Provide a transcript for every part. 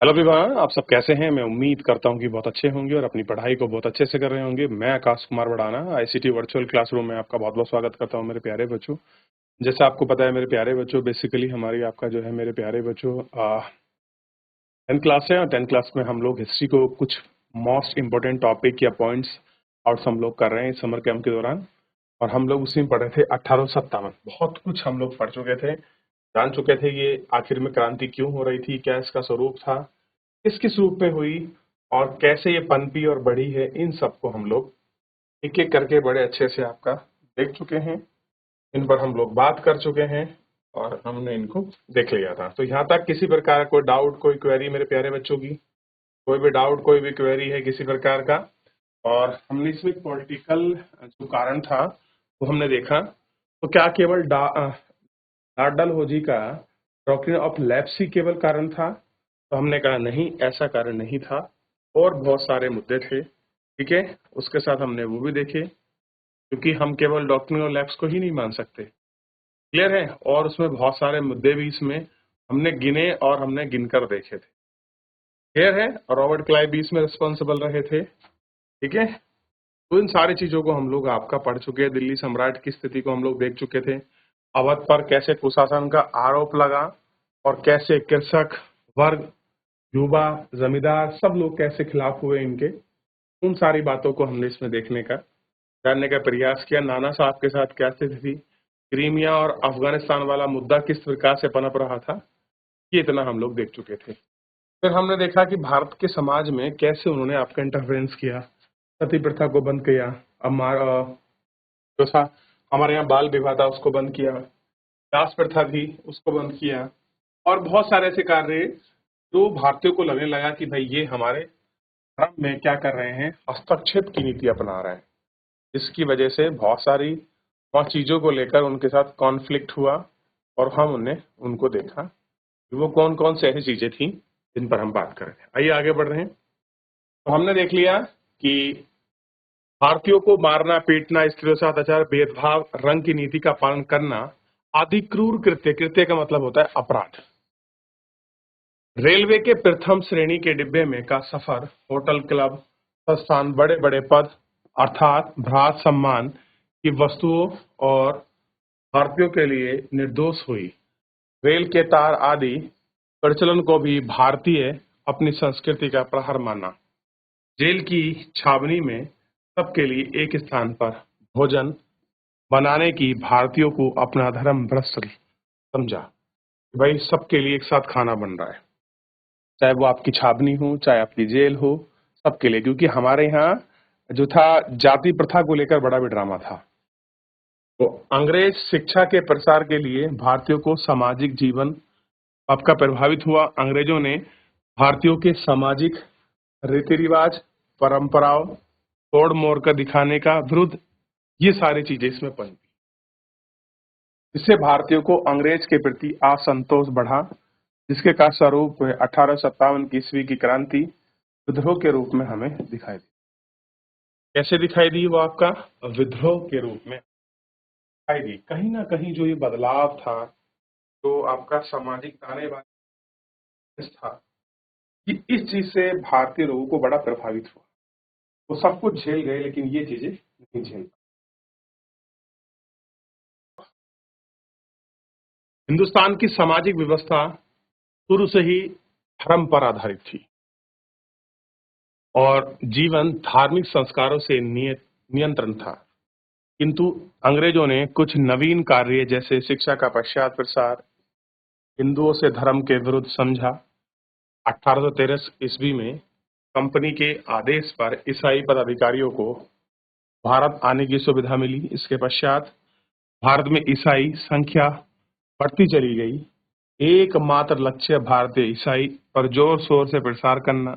Hello everyone, आप सब कैसे हैं? मैं उम्मीद करता हूं कि बहुत अच्छे होंगे और अपनी पढ़ाई को बहुत अच्छे से कर रहे होंगे। मैं Akash Kumar Badana ICT virtual classroom में आपका बहुत-बहुत स्वागत करता हूं मेरे प्यारे बच्चों। जैसे आपको पता है मेरे प्यारे बच्चों, बेसिकली हमारी आपका जो है मेरे प्यारे बच्चों 10th क्लास है और 10th क्लास में हम लोग हिस्ट्री को कुछ मोस्ट इम्पोर्टेंट टॉपिक या पॉइंट्स और हम लोग कर रहे हैं इस समर कैंप के दौरान। और हम लोग उसी में पढ़े थे 1857। बहुत कुछ हम लोग पढ़ चुके थे, जान चुके थे ये आखिर में क्रांति क्यों हो रही थी, क्या इसका स्वरूप था, किस किस रूप में हुई और कैसे ये पनपी और बढ़ी है। इन सबको हम लोग एक एक करके बड़े अच्छे से आपका देख चुके हैं, इन पर हम लोग बात कर चुके हैं और हमने इनको देख लिया था। तो यहाँ तक किसी प्रकार का कोई डाउट, कोई क्वेरी मेरे प्यारे बच्चों की? कोई भी डाउट, कोई भी क्वेरी है किसी प्रकार का? और हमने इसमें पॉलिटिकल जो कारण था वो हमने देखा, तो क्या केवल डाल्टनबर्ग का डॉक्ट्रिन ऑफ लैप्स ही केवल कारण था? तो हमने कहा नहीं, ऐसा कारण नहीं था, और बहुत सारे मुद्दे थे। ठीक है, उसके साथ हमने वो भी देखे, क्योंकि हम केवल डॉक्ट्रिन ऑफ लैप्स को ही नहीं मान सकते। क्लियर है? और उसमें बहुत सारे मुद्दे भी इसमें हमने गिने और हमने गिनकर देखे थे। क्लियर है? और रॉबर्ट क्लाइव भी इसमें रिस्पॉन्सिबल रहे थे। ठीक है, तो इन सारी चीजों को हम लोग आपका पढ़ चुके हैं। दिल्ली सम्राट की स्थिति को हम लोग देख चुके थे। अवध पर कैसे कुशासन का आरोप लगा और कैसे कृषक वर्ग, युवा, जमींदार सब लोग कैसे खिलाफ हुए इनके, उन सारी बातों को हमने इसमें देखने का, जानने का प्रयास किया। नाना साहब के साथ क्या स्थिति थी, क्रीमिया और अफगानिस्तान वाला मुद्दा किस प्रकार से पनप रहा था, ये इतना हम लोग देख चुके थे। फिर हमने देखा कि भारत के समाज में कैसे उन्होंने आपका इंटरफेरेंस किया, सती प्रथा को बंद किया, जो था हमारे यहाँ बाल विवाह था उसको बंद किया, दास प्रथा थी उसको बंद किया, और बहुत सारे ऐसे कार्य जो भारतीयों को लगने लगा कि भाई ये हमारे धर्म में क्या कर रहे हैं, हस्तक्षेप की नीति अपना रहे हैं। इसकी वजह से बहुत सारी बहुत चीजों को लेकर उनके साथ कॉन्फ्लिक्ट हुआ और हम उनको देखा कि वो कौन कौन से ऐसी चीजें थी जिन पर हम बात कर रहे हैं। आइए आगे बढ़ रहे हैं। तो हमने देख लिया कि भारतीयों को मारना, पीटना, स्त्रियों से अत्याचार, भेदभाव, रंग की नीति का पालन करना आदि क्रूर कृत्य, कृत्य का मतलब होता है अपराध। रेलवे के प्रथम श्रेणी के डिब्बे में का सफर, होटल, क्लब, संस्थान, बड़े बड़े पद अर्थात भ्रात सम्मान की वस्तुओं और भारतीयों के लिए निर्दोष हुई। रेल के तार आदि प्रचलन को भी भारतीय अपनी संस्कृति का प्रहर माना। जेल की छावनी में सबके लिए एक स्थान पर भोजन बनाने की भारतीयों को अपना धर्म भ्रष्ट समझा। भाई सबके लिए एक साथ खाना बन रहा है, चाहे वो आपकी छावनी हो, चाहे आपकी जेल हो, सबके लिए। क्योंकि हमारे यहाँ जो था जाति प्रथा को लेकर बड़ा भी ड्रामा था। तो अंग्रेज शिक्षा के प्रसार के लिए भारतीयों को सामाजिक जीवन आपका प्रभावित हुआ। अंग्रेजों ने भारतीयों के सामाजिक रीति रिवाज, परंपराओं, तोड़ मोड़ कर दिखाने का विरुद्ध, ये सारी चीजें इसमें पनपी। इससे भारतीयों को अंग्रेज के प्रति असंतोष बढ़ा, जिसके का स्वरूप 1857 की ईस्वी की क्रांति विद्रोह के रूप में हमें दिखाई दी। कैसे दिखाई दी? वो आपका विद्रोह के रूप में दिखाई दी। कहीं ना कहीं जो ये बदलाव था, जो आपका सामाजिक तानेबाने था, कि इस चीज से भारतीय लोगों को बड़ा प्रभावित हुआ। वो सब कुछ झेल गए लेकिन ये चीजें नहीं झेल पाए। हिंदुस्तान की सामाजिक व्यवस्था शुरू से ही धर्म पर आधारित थी और जीवन धार्मिक संस्कारों से नियंत्रण था। किंतु अंग्रेजों ने कुछ नवीन कार्य जैसे शिक्षा का पश्चात प्रसार, हिंदुओं से धर्म के विरुद्ध समझा। 1813 ईस्वी में कंपनी के आदेश पर ईसाई पदाधिकारियों को भारत आने की सुविधा मिली। इसके पश्चात भारत में ईसाई संख्या बढ़ती चली गई। एकमात्र लक्ष्य भारतीय ईसाई पर जोर शोर से प्रसार करना।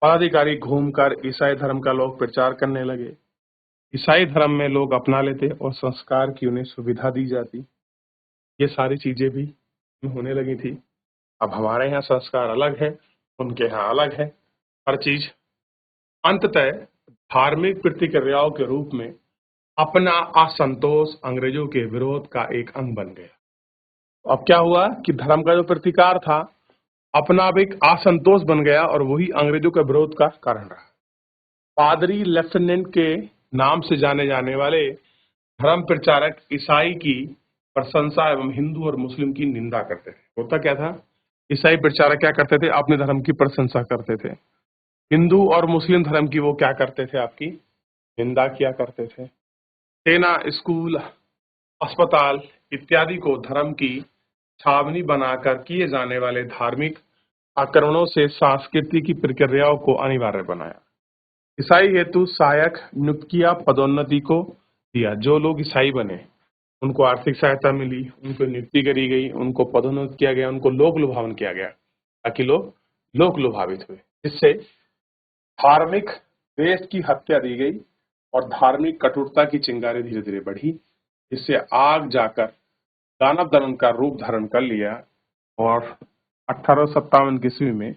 पदाधिकारी घूमकर ईसाई धर्म का लोग प्रचार करने लगे। ईसाई धर्म में लोग अपना लेते और संस्कार की उन्हें सुविधा दी जाती। ये सारी चीजें भी होने लगी थी। अब हमारे यहाँ संस्कार अलग है, उनके यहाँ अलग है, हर चीज। अंततः धार्मिक प्रतिक्रियाओं के रूप में अपना असंतोष अंग्रेजों के विरोध का एक अंग बन गया। अब क्या हुआ कि धर्म का जो प्रतिकार था अपना अब एक असंतोष बन गया और वही अंग्रेजों के विरोध का कारण रहा। पादरी लेफ्टिनेंट के नाम से जाने जाने वाले धर्म प्रचारक ईसाई की प्रशंसा एवं हिंदू और मुस्लिम की निंदा करते थे। होता क्या था? ईसाई प्रचारक क्या करते थे? अपने धर्म की प्रशंसा करते थे। हिंदू और मुस्लिम धर्म की वो क्या करते थे? आपकी निंदा किया करते थे। सेना, स्कूल, अस्पताल इत्यादि को धर्म की छावनी बनाकर किए जाने वाले धार्मिक आक्रमणों से सांस्कृतिक की प्रक्रियाओं को अनिवार्य बनाया। ईसाई हेतु सहायक नियुक्तियां पदोन्नति को दिया। जो लोग ईसाई बने उनको आर्थिक सहायता मिली, उनको नियुक्ति करी गई, उनको पदोन्नत किया गया, उनको लोक लुभावन किया गया ताकि लोग लोक लुभावित हुए। इससे धार्मिक द्वेष की हत्या दी गई और धार्मिक कटुरता की चिंगारी धीरे धीरे बढ़ी, जिससे आग जाकर दानव दमन का रूप धारण कर लिया और 1857 ईस्वी में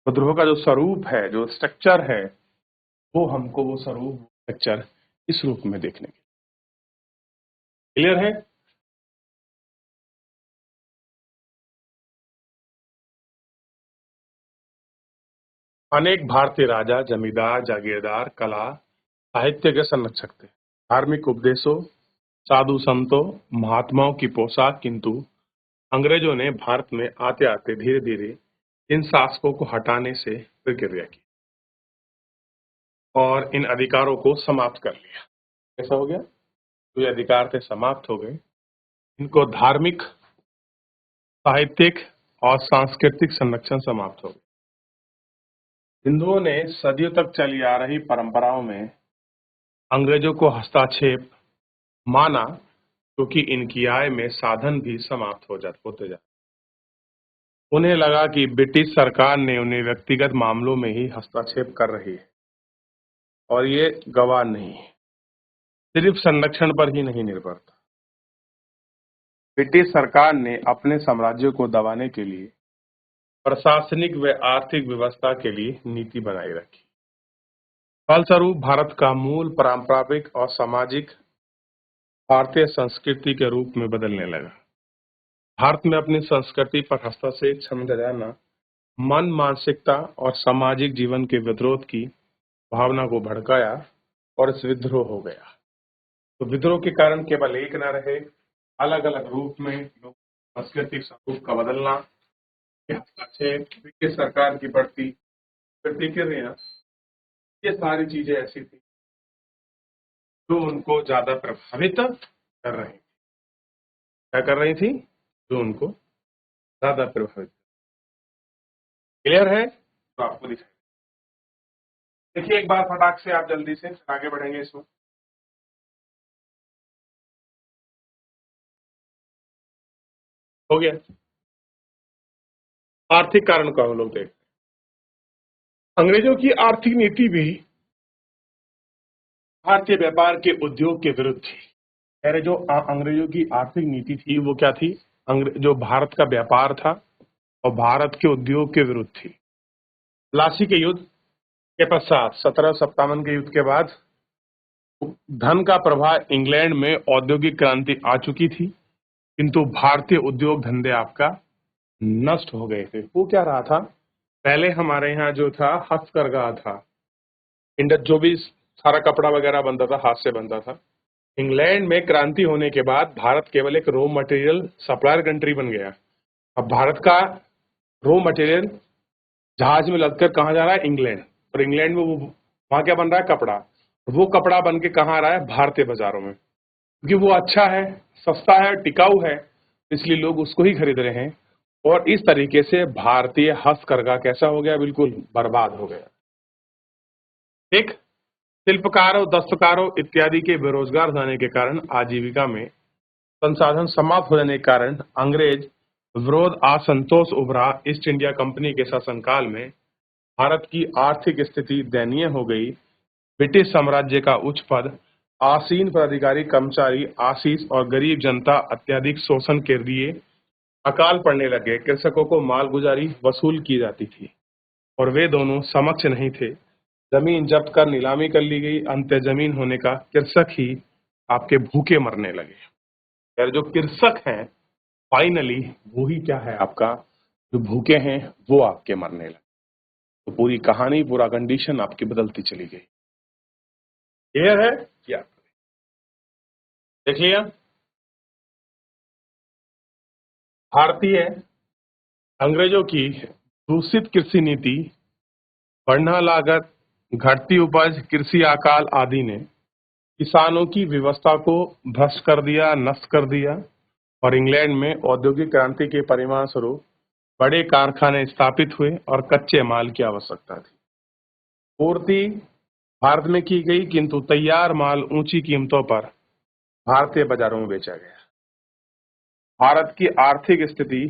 विद्रोह का जो स्वरूप है, जो स्ट्रक्चर है, वो हमको वो स्वरूप स्ट्रक्चर इस रूप में देखने के। क्लियर है? अनेक भारतीय राजा, जमींदार, जागीरदार कला साहित्य के संरक्षक थे। धार्मिक उपदेशों, साधु संतों, महात्माओं की पोशाक, किंतु अंग्रेजों ने भारत में आते आते धीरे धीरे इन शासकों को हटाने से प्रक्रिया की और इन अधिकारों को समाप्त कर लिया। कैसा हो गया? जो ये अधिकार थे समाप्त हो गए। इनको धार्मिक, साहित्यिक और सांस्कृतिक संरक्षण समाप्त हो गए। हिंदुओं ने सदियों तक चली आ रही परंपराओं में अंग्रेजों को हस्तक्षेप माना, क्योंकि इनकी आय में साधन भी समाप्त होते जाते। उन्हें लगा कि ब्रिटिश सरकार ने उन्हें व्यक्तिगत मामलों में ही हस्तक्षेप कर रही है और ये गवाह नहीं है, सिर्फ संरक्षण पर ही नहीं निर्भर था। ब्रिटिश सरकार ने अपने साम्राज्य को दबाने के लिए प्रशासनिक व आर्थिक व्यवस्था के लिए नीति बनाई रखी। फलस्वरूप भारत का मूल पारंपरिक और सामाजिक भारतीय संस्कृति के रूप में बदलने लगा। भारत में अपनी संस्कृति पर हस्तक्षेप समझा जाना मन, मानसिकता और सामाजिक जीवन के विद्रोह की भावना को भड़काया और इस विद्रोह हो गया। तो विद्रोह के कारण केवल एक न रहे, अलग अलग रूप में लोग सांस्कृतिक स्वरूप का बदलना, हस्तक्षेप, ब्रिटिश सरकार की बढ़ती प्रतिक्रिया, ये सारी चीजें ऐसी थी जो उनको ज्यादा प्रभावित कर रही थी। क्या कर रही थी? जो उनको ज्यादा प्रभावित। क्लियर है? तो आपको दिखाई देखिए एक बार फटाक से, आप जल्दी से आगे बढ़ेंगे इसमें। हो गया। आर्थिक कारण को हम लोग देखते हैं। अंग्रेजों की आर्थिक नीति भी भारतीय व्यापार के उद्योग के विरुद्ध थी। पहले जो अंग्रेजों की आर्थिक नीति थी वो क्या थी? जो भारत का व्यापार था और भारत के उद्योग के विरुद्ध थी। प्लासी के युद्ध के पश्चात 1757 के युद्ध के बाद धन का प्रवाह इंग्लैंड में औद्योगिक क्रांति आ चुकी थी, किंतु भारतीय उद्योग धंधे आपका नष्ट हो गए थे। वो क्या रहा था? पहले हमारे यहाँ जो था हथकरघा था, जो भी सारा कपड़ा वगैरह बनता था हाथ से बनता था। इंग्लैंड में क्रांति होने के बाद भारत केवल एक रॉ मटेरियल सप्लायर कंट्री बन गया। अब भारत का रॉ मटेरियल जहाज में लदकर कहाँ जा रहा है? इंग्लैंड। और इंग्लैंड में वो वहां क्या बन रहा है? कपड़ा। वो कपड़ा बन के कहाँ आ रहा है? भारतीय बाजारों में, क्योंकि वो अच्छा है, सस्ता है, टिकाऊ है, इसलिए लोग उसको ही खरीद रहे हैं। और इस तरीके से भारतीय हस्तकरघा कैसा हो गया? बिल्कुल बर्बाद हो गया। ठीक। शिल्पकारों, दस्तकारों इत्यादि के बेरोजगार होने के कारण आजीविका में संसाधन समाप्त हो जाने के कारण अंग्रेज विरोध, असंतोष उभरा। ईस्ट इंडिया कंपनी के शासनकाल में भारत की आर्थिक स्थिति दयनीय हो गई। ब्रिटिश साम्राज्य का उच्च पद, आसीन पदाधिकारी, कर्मचारी, आशीष और गरीब जनता अत्यधिक शोषण के लिए अकाल पड़ने लगे। कृषकों को मालगुजारी वसूल की जाती थी और वे दोनों समक्ष नहीं थे। जमीन जब्त कर नीलामी कर ली गई। अंत जमीन होने का कृषक ही आपके भूखे मरने लगे। यार जो कृषक हैं फाइनली वो ही क्या है? आपका जो भूखे हैं वो आपके मरने लगे। तो पूरी कहानी, पूरा कंडीशन आपकी बदलती चली गई। क्लियर है क्या? देख लिया। भारतीय अंग्रेजों की दूषित कृषि नीति, बढ़ना लागत, घटती उपज, कृषि अकाल आदि ने किसानों की व्यवस्था को भ्रष्ट कर दिया, नष्ट कर दिया। और इंग्लैंड में औद्योगिक क्रांति के परिणाम स्वरूप बड़े कारखाने स्थापित हुए और कच्चे माल की आवश्यकता थी। पूर्ति भारत में की गई, किंतु तैयार माल ऊंची कीमतों पर भारतीय बाजारों में बेचा गया। भारत की आर्थिक स्थिति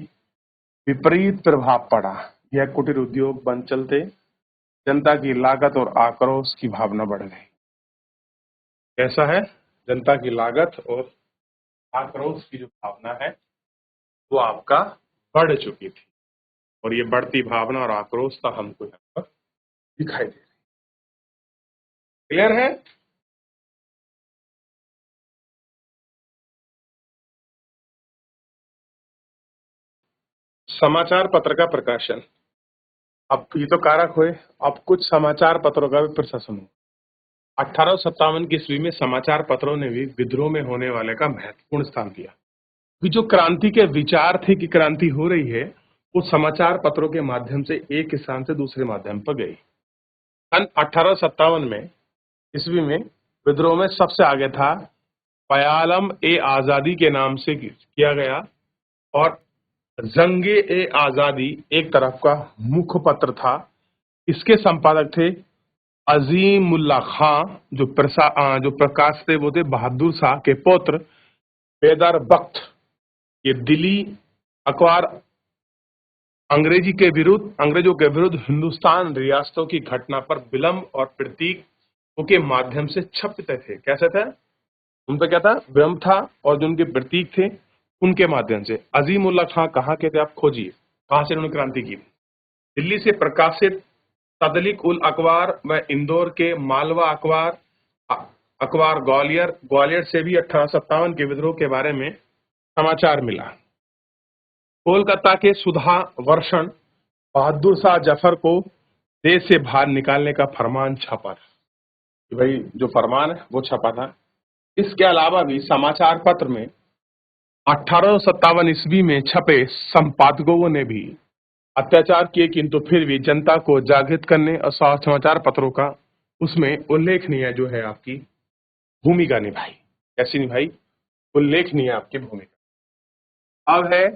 विपरीत प्रभाव पड़ा। यह कुटीर उद्योग बंद चलते जनता की लागत और आक्रोश की भावना बढ़ गई। कैसा है? जनता की लागत और आक्रोश की जो भावना है वो आपका बढ़ चुकी थी, और ये बढ़ती भावना और आक्रोश का हमको यहाँ पर दिखाई दे रहा है। क्लियर है? समाचार पत्र का प्रकाशन। अब ये तो कारक हुए, अब कुछ समाचार पत्रों का भी प्रशासन हुआ। 1857 की ईस्वी में समाचार पत्रों ने भी विद्रोह में होने वाले का महत्वपूर्ण स्थान दिया। कि जो क्रांति के विचार थे कि क्रांति हो रही है, वो समाचार पत्रों के माध्यम से एक स्थान से दूसरे माध्यम पर गई। सन 1857 में ईस्वी में विद्रोह में सबसे आगे था पयालम ए आजादी के नाम से किया गया, और जंगे ए आजादी एक तरफ का मुख्य पत्र था। इसके संपादक थे अजीमुल्ला खां, जो प्रकाश थे वो थे बहादुर शाह के पुत्र बेदर बख्त। ये दिल्ली अखबार अंग्रेजों के विरुद्ध हिंदुस्तान रियासतों की घटना पर विलंब और प्रतीकों के माध्यम से छपते थे। कैसे थे? उन पर क्या था? विलंब था, और जो उनके प्रतीक थे उनके माध्यम से। अजीमुल्ला खां कहाँ के थे? आप खोजिए कहां से उन्होंने क्रांति की। दिल्ली से प्रकाशित तदलिक उल अखबार व इंदौर के मालवा अखबार, अखबार ग्वालियर से भी 1857 के विद्रोह के बारे में समाचार मिला। कोलकाता के सुधा वर्षण बहादुर शाह जफर को देश से बाहर निकालने का फरमान छपा था। भाई जो फरमान है वो छपा था। इसके अलावा भी समाचार पत्र में 1857 ईस्वी में छपे संपादकों ने भी अत्याचार किए, किंतु फिर भी जनता को जागृत करने और समाचार पत्रों का उसमें उल्लेखनीय जो है आपकी भूमिका निभाई। कैसी निभाई? उल्लेखनीय आपकी भूमिका। अब है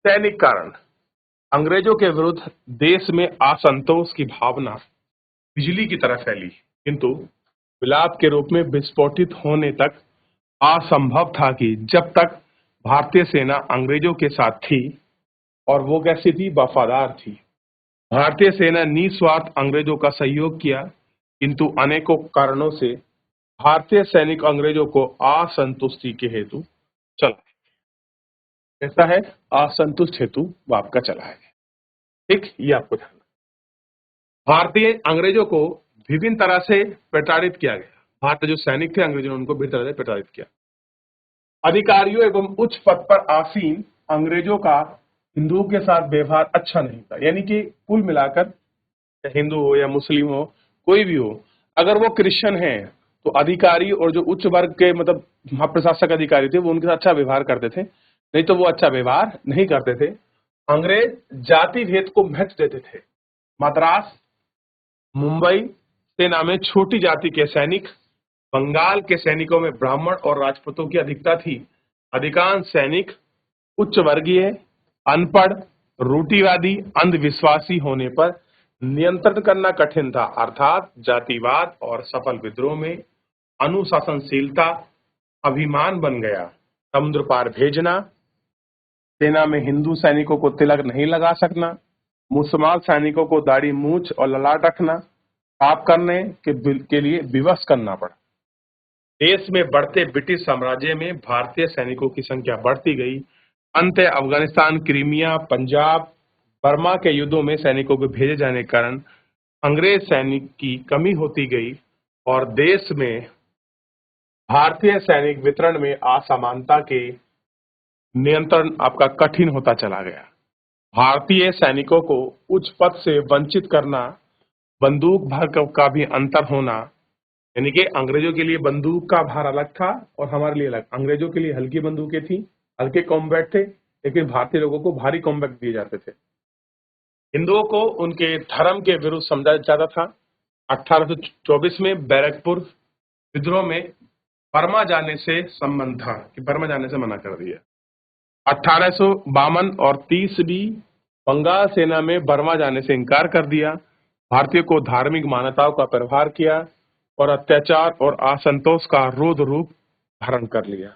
सैनिक कारण। अंग्रेजों के विरुद्ध देश में असंतोष की भावना बिजली की तरह फैली, किंतु विलाप के रूप में विस्फोटित होने तक असंभव था कि जब तक भारतीय सेना अंग्रेजों के साथ थी, और वो कैसी थी? वफादार थी। भारतीय सेना निस्वार्थ अंग्रेजों का सहयोग किया, किंतु अनेकों कारणों से भारतीय सैनिक अंग्रेजों को असंतुष्टि के हेतु चला। ऐसा है, असंतुष्ट हेतु वो आपका चला है। ठीक, ये आपको ध्यान। भारतीय अंग्रेजों को विभिन्न तरह से प्रताड़ित किया गया। भारतीय जो सैनिक थे अंग्रेजों ने उनको विभिन्न तरह से प्रताड़ित किया। अधिकारियों एवं उच्च पद पर आसीन अंग्रेजों का हिंदुओं के साथ व्यवहार अच्छा नहीं था। यानी कि कुल मिलाकर, हिंदू हो या मुस्लिम हो, कोई भी हो, अगर वो क्रिश्चियन है तो अधिकारी और जो उच्च वर्ग के मतलब महाप्रशासक अधिकारी थे वो उनके साथ अच्छा व्यवहार करते थे, नहीं तो वो अच्छा व्यवहार नहीं करते थे। अंग्रेज जाति भेद को महत्व देते थे। मद्रास, मुंबई सेना में छोटी जाति के सैनिक, बंगाल के सैनिकों में ब्राह्मण और राजपूतों की अधिकता थी। अधिकांश सैनिक उच्च वर्गीय, अनपढ़, रूढ़िवादी, अंधविश्वासी होने पर नियंत्रण करना कठिन था। अर्थात जातिवाद और सफल विद्रोह में अनुशासनशीलता अभिमान बन गया। समुद्र पार भेजना, सेना में हिंदू सैनिकों को तिलक नहीं लगा सकना, मुसलमान सैनिकों को दाढ़ी मूछ और ललाट रखना, पाप करने के लिए विवश करना पड़ा। देश में बढ़ते ब्रिटिश साम्राज्य में भारतीय सैनिकों की संख्या बढ़ती गई। अंत अफगानिस्तान, क्रीमिया, पंजाब, बर्मा के युद्धों में सैनिकों को भेजे जाने के कारण अंग्रेज सैनिक की कमी होती गई, और देश में भारतीय सैनिक वितरण में असमानता के नियंत्रण आपका कठिन होता चला गया। भारतीय सैनिकों को उच्च पद से वंचित करना, बंदूक भर का भी अंतर होना, यानी कि अंग्रेजों के लिए बंदूक का भार अलग था और हमारे लिए अलग। अंग्रेजों के लिए हल्की बंदूकें थी, हल्के कॉम्बैट थे, लेकिन भारतीय लोगों को भारी कॉम्बैट दिए जाते थे। हिंदुओं को उनके धर्म के विरुद्ध समझा जाता था। 1824 में बैरकपुर विद्रोह में बर्मा जाने से संबंध था कि बर्मा जाने से मना कर दिया। 1852 और 30 भी बंगाल सेना में बर्मा जाने से इनकार कर दिया। भारतीयों को धार्मिक मान्यताओं का प्रहार किया और अत्याचार और असंतोष का रौद्र रूप धारण कर लिया।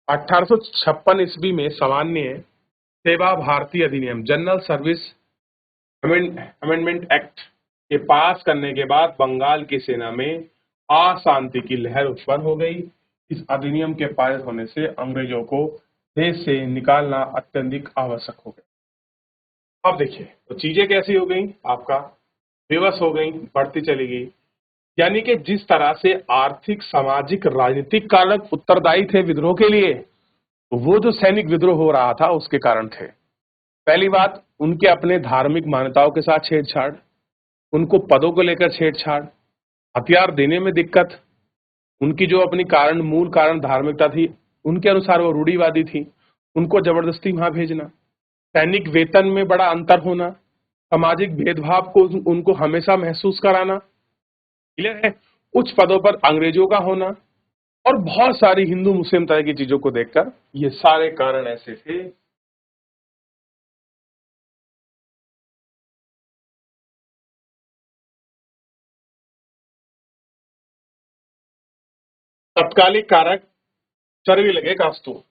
1856 ईस्वी में सामान्य सेवा भारतीय अधिनियम जनरल सर्विस अमेंडमेंट एक्ट के पास करने के बाद बंगाल की सेना में अशांति की लहर उत्पन्न हो गई। इस अधिनियम के पारित होने से अंग्रेजों को देश से निकालना अत्यधिक आवश्यक हो गया। अब देखिए तो चीजें कैसी हो गई, आपका बेबस हो गई, बढ़ती चली गई। यानी कि जिस तरह से आर्थिक, सामाजिक, राजनीतिक कारक उत्तरदायी थे विद्रोह के लिए, तो वो जो सैनिक विद्रोह हो रहा था उसके कारण थे। पहली बात, उनके अपने धार्मिक मान्यताओं के साथ छेड़छाड़, उनको पदों को लेकर छेड़छाड़, हथियार देने में दिक्कत, उनकी जो अपनी मूल कारण धार्मिकता थी, उनके अनुसार वो रूढ़िवादी थी, उनको जबरदस्ती वहां भेजना, सैनिक वेतन में बड़ा अंतर होना, सामाजिक भेदभाव को उनको हमेशा महसूस कराना, क्लियर है, उच्च पदों पर अंग्रेजों का होना और बहुत सारी हिंदू मुस्लिम तरह की चीजों को देखकर ये सारे कारण ऐसे थे। तत्कालिक कारक चरबी लगे कास्तूर।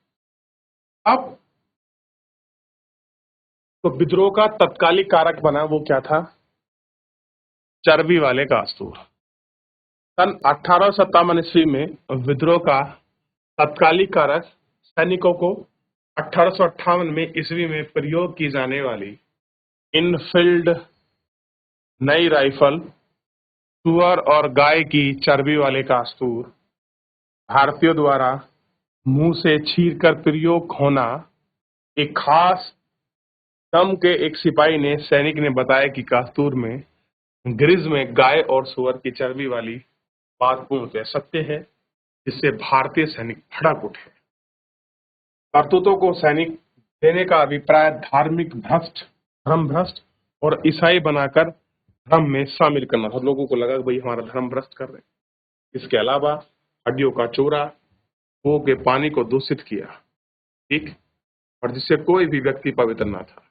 अब तो विद्रोह का तत्कालिक कारक बना वो क्या था? चर्बी वाले कास्तूर। सन 1857 ईस्वी में विद्रोह का तत्कालिक कारक सैनिकों को 1858 में ईस्वी में प्रयोग की जाने वाली इनफील्ड नई राइफल, सुअर और गाय की चर्बी वाले कास्तूर भारतीयों द्वारा मुंह से छीलकर प्रयोग होना। एक खास दम के एक सिपाही ने सैनिक ने बताया कि कास्तूर में ग्रिज में गाय और सुअर की चर्बी वाली बात पूर्णतः सत्य है, जिससे भारतीय सैनिक भड़क उठे। करतूतों को सैनिक देने का अभिप्राय धार्मिक भ्रष्ट, धर्म भ्रष्ट और ईसाई बनाकर धर्म में शामिल करना था। लोगों को लगा कि भाई हमारा धर्म भ्रष्ट कर रहे हैं। इसके अलावा हड्डियों का चूरा, कुओं के पानी को दूषित किया, ठीक, और जिससे कोई भी व्यक्ति पवित्र ना था।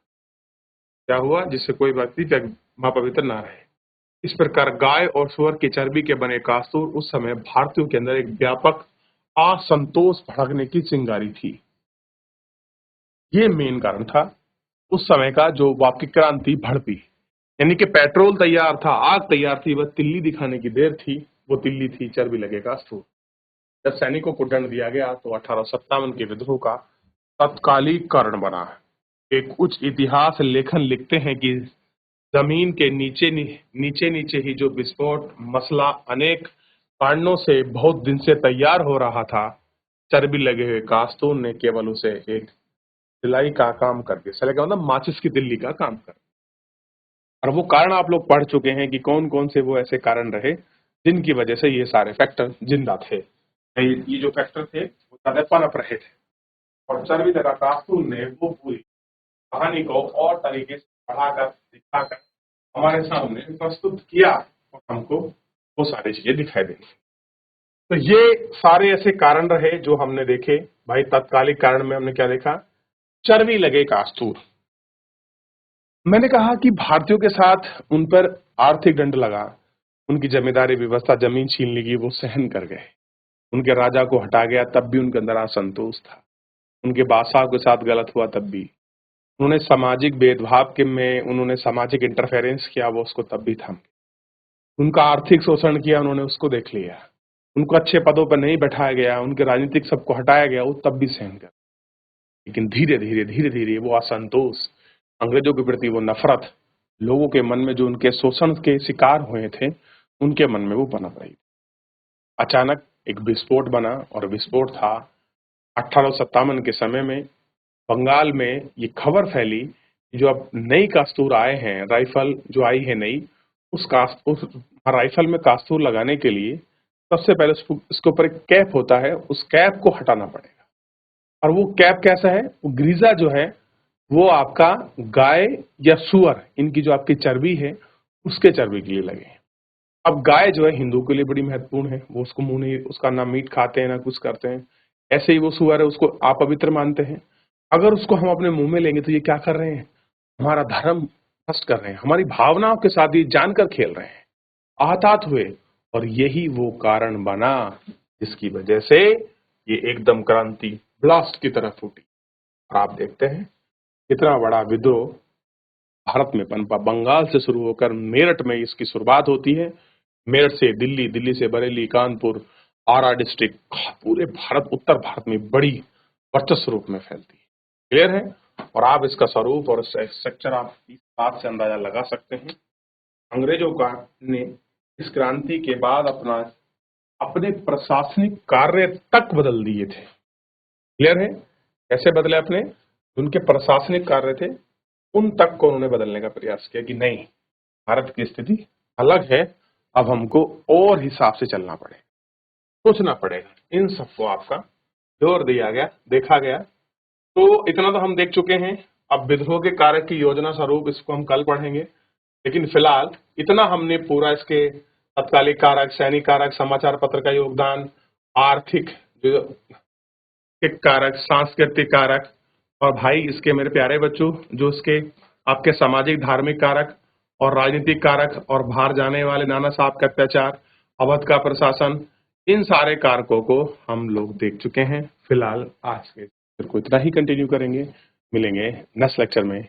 क्या हुआ? जिससे कोई व्यक्ति मां पवित्र ना रहे। इस प्रकार गाय और सुअर की चर्बी के बने कास्तूर उस समय भारतीयों के अंदर एक व्यापक असंतोष भड़कने की चिंगारी थी। ये मेन कारण था उस समय का जो वापी क्रांति भड़पी, यानी कि पेट्रोल तैयार था, आग तैयार थी, बस तिल्ली दिखाने की देर थी। वो तिल्ली थी चर्बी लगे कास्तूर। जब सैनिकों को दंड दिया गया तो 1857 के विद्रोह का तत्कालिक कारण बना। एक उच्च इतिहास लेखन लिखते हैं कि जमीन के नीचे नीचे ही जो विस्फोट मसला अनेक कारणों से बहुत दिन से तैयार हो रहा था, चर्बी लगे हुए कास्तूर ने केवल उसे एक सिलाई का काम करके, सिलाई का मतलब माचिस की तिल्ली का काम कर। और वो कारण आप लोग पढ़ चुके हैं कि कौन कौन से वो ऐसे कारण रहे जिनकी वजह से ये सारे फैक्टर जिंदा थे। ये जो फैक्टर थे वो ज्यादा पनप रहे थे और चर्बी लगा कास्तूर ने वो पूरी कहानी को और तरीके से पढ़ाकर दिखाकर हमारे सामने प्रस्तुत किया और हमको वो सारी चीजें दिखाई देंगी। तो ये सारे ऐसे कारण रहे जो हमने देखे। भाई तत्कालिक कारण में हमने क्या देखा? चर्बी लगे कास्तूर। मैंने कहा कि भारतीयों के साथ उन पर आर्थिक दंड लगा, उनकी जमींदारी व्यवस्था, जमीन छीन ली गई, वो सहन कर गए। उनके राजा को हटा गया तब भी उनके अंदर असंतोष था। उनके बादशाह के साथ गलत हुआ तब भी उन्होंने सामाजिक भेदभाव के में उन्होंने सामाजिक इंटरफेरेंस किया, वो उसको तब भी था। उनका आर्थिक शोषण किया उन्होंने, उसको देख लिया। उनको अच्छे पदों पर नहीं बैठाया गया, उनके राजनीतिक सबको हटाया गया, वो तब भी सहन कर। लेकिन धीरे धीरे वो असंतोष, अंग्रेजों के प्रति वो नफरत, लोगों के मन में जो उनके शोषण के शिकार हुए थे उनके मन में वो पनप रही। अचानक एक विस्फोट बना और विस्फोट था 1857 के समय में बंगाल में ये खबर फैली जो अब नई कास्तूर आए हैं, राइफल जो आई है नई, उस राइफल में कास्तूर लगाने के लिए सबसे पहले इसके ऊपर एक कैप होता है, उस कैप को हटाना पड़ेगा। और वो कैप कैसा है? वो ग्रीजा जो है वो आपका गाय या सुअर, इनकी जो आपकी चर्बी है उसके चर्बी के लिए लगे। अब गाय जो है हिंदू के लिए बड़ी महत्वपूर्ण है, वो उसको मुंह नहीं, उसका ना मीट खाते हैं ना कुछ करते हैं। ऐसे ही वो सुअर है, उसको अपवित्र मानते हैं। अगर उसको हम अपने मुंह में लेंगे तो ये क्या कर रहे हैं? हमारा धर्म नष्ट कर रहे हैं, हमारी भावनाओं के साथ ये जानकर खेल रहे हैं, आहतात हुए। और यही वो कारण बना जिसकी वजह से ये एकदम क्रांति ब्लास्ट की तरह फूटी। और आप देखते हैं कितना बड़ा विद्रोह भारत में पनपा। बंगाल से शुरू होकर मेरठ में इसकी शुरुआत होती है, मेरठ से दिल्ली, दिल्ली से बरेली, कानपुर, आरा डिस्ट्रिक्ट, पूरे भारत, उत्तर भारत में बड़ी वर्चस्व रूप में फैलती है। क्लियर है? और आप इसका स्वरूप और स्ट्रक्चर आप इस बात से अंदाजा लगा सकते हैं। अंग्रेजों का ने इस क्रांति के बाद अपने प्रशासनिक कार्य तक बदल दिए थे। क्लियर है? कैसे बदले? अपने उनके प्रशासनिक कार्य थे उन तक को उन्होंने बदलने का प्रयास किया कि नहीं, भारत की स्थिति अलग है, अब हमको और हिसाब से चलना पड़ेगा, सोचना पड़ेगा। इन सबको आपका जोर दिया गया, देखा गया। तो इतना तो हम देख चुके हैं। अब विद्रोह के कार्य की योजना स्वरूप इसको हम कल पढ़ेंगे, लेकिन फिलहाल इतना हमने पूरा इसके तत्कालिक कारक, सैनिक कारक, समाचार पत्र का योगदान, आर्थिक जो कारक, सांस्कृतिक कारक, और भाई इसके मेरे प्यारे बच्चों जो इसके आपके सामाजिक धार्मिक कारक और राजनीतिक कारक और बाहर जाने वाले नाना साहब का अत्याचार, अवध का प्रशासन, इन सारे कारकों को हम लोग देख चुके हैं। फिलहाल आज के लेक्चर को इतना ही कंटिन्यू करेंगे, मिलेंगे नेक्स्ट लेक्चर में।